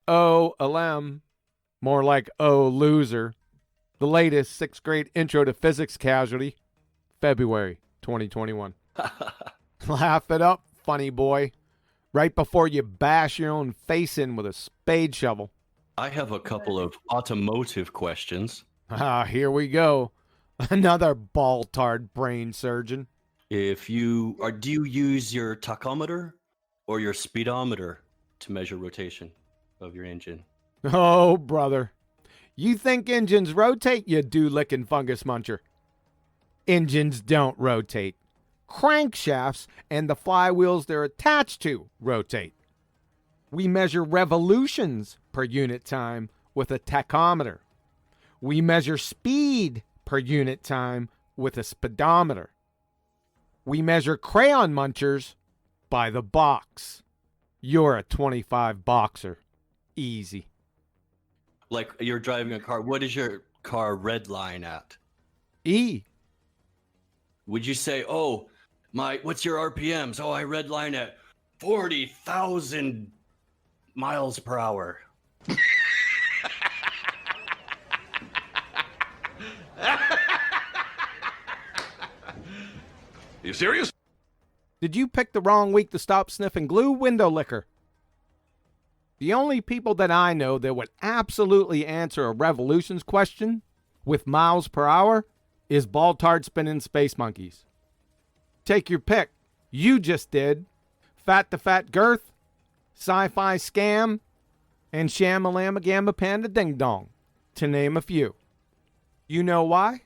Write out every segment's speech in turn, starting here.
OLM, more like O loser. The latest 6th grade intro to physics casualty, February 2021. Laugh it up, funny boy. Right before you bash your own face in with a spade shovel. I have a couple of automotive questions. Here we go. Another ball-tard brain surgeon. Do you use your tachometer or your speedometer to measure rotation of your engine? Oh, brother. You think engines rotate, you do-licking fungus muncher. Engines don't rotate. Crankshafts and the flywheels they're attached to rotate. We measure revolutions per unit time with a tachometer. We measure speed per unit time with a speedometer. We measure crayon munchers by the box. You're a 25 boxer. Easy. Like you're driving a car. What is your car red line at? E. Would you say, oh, what's your RPMs? Oh, I red line at 40,000 miles per hour. You serious? Did you pick the wrong week to stop sniffing glue, window licker? The only people that I know that would absolutely answer a revolutions question with miles per hour is ball-tard spinning space monkeys. Take your pick. You just did. Fat to Fat Girth, Sci-Fi Scam, and Shamalama Gamba Panda Ding Dong, to name a few. You know why?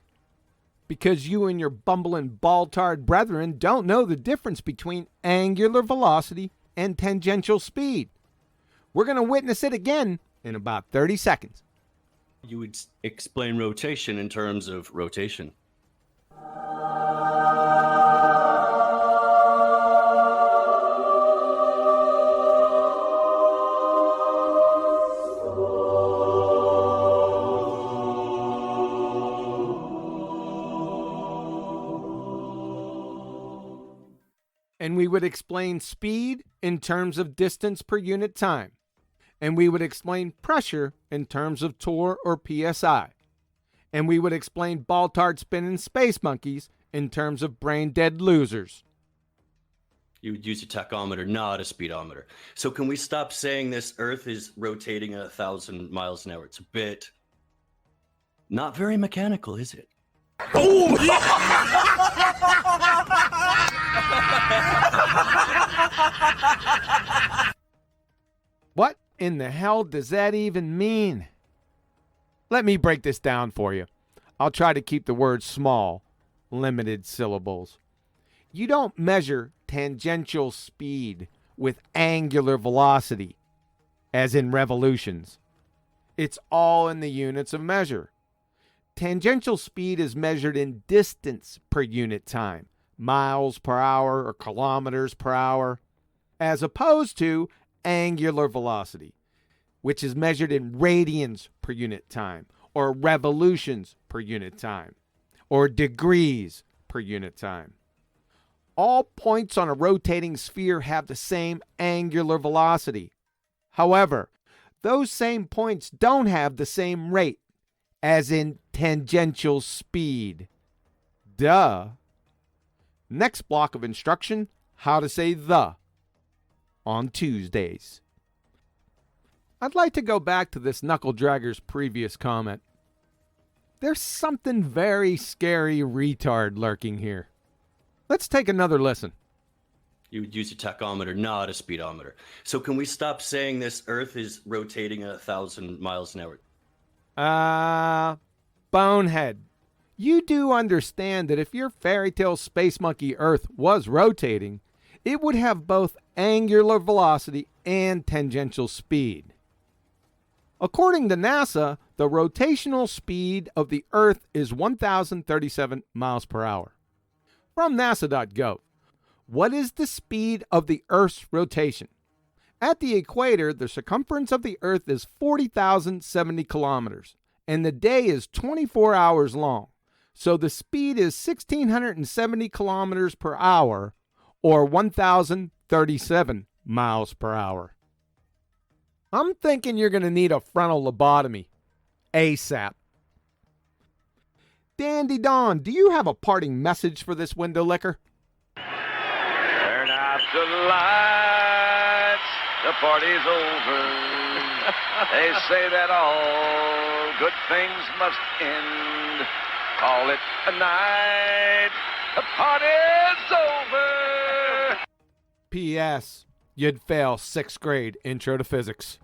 Because you and your bumbling ball-tard brethren don't know the difference between angular velocity and tangential speed. We're going to witness it again in about 30 seconds. You would explain rotation in terms of rotation. And we would explain speed in terms of distance per unit time. And we would explain pressure in terms of torr or PSI. And we would explain ball-tard spinning space monkeys in terms of brain-dead losers. You would use a tachometer, not a speedometer. So can we stop saying this Earth is rotating at 1,000 miles an hour? It's a bit not very mechanical, is it? Oh! What in the hell does that even mean? Let me break this down for you. I'll try to keep the words small, limited syllables. You don't measure tangential speed with angular velocity, as in revolutions. It's all in the units of measure. Tangential speed is measured in distance per unit time, miles per hour or kilometers per hour, as opposed to angular velocity, which is measured in radians per unit time, or revolutions per unit time, or degrees per unit time. All points on a rotating sphere have the same angular velocity. However, those same points don't have the same rate, as in tangential speed. Duh. Next block of instruction, how to say the on Tuesdays. I'd like to go back to this knuckle dragger's previous comment. There's something very scary retard lurking here. Let's take another listen. You would use a tachometer, not a speedometer. So can we stop saying this Earth is rotating at 1,000 miles an hour? Bonehead. You do understand that if your fairy tale space monkey Earth was rotating, it would have both angular velocity and tangential speed. According to NASA, the rotational speed of the Earth is 1,037 miles per hour. From nasa.gov, what is the speed of the Earth's rotation? At the equator, the circumference of the Earth is 40,070 kilometers, and the day is 24 hours long. So the speed is 1,670 kilometers per hour, or 1,037 miles per hour. I'm thinking you're going to need a frontal lobotomy. ASAP. Dandy Don, do you have a parting message for this window licker? Turn out the lights, the party's over. They say that all good things must end. Call it a night, the party's over. P.S. You'd fail 6th grade Intro to Physics.